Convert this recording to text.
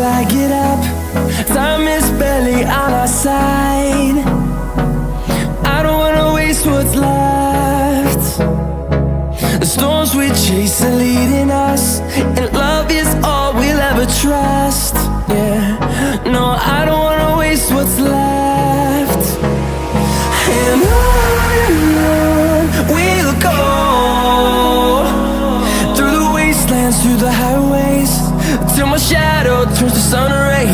I get up. Time is barely on our side. I don't wanna waste what's left. The storms we chase are leading us, and love is all we'll ever trust. Yeah, no, I don't wanna waste what's left. And on we'll go, through the wastelands, through the highways, till my shadow turns to sun rays.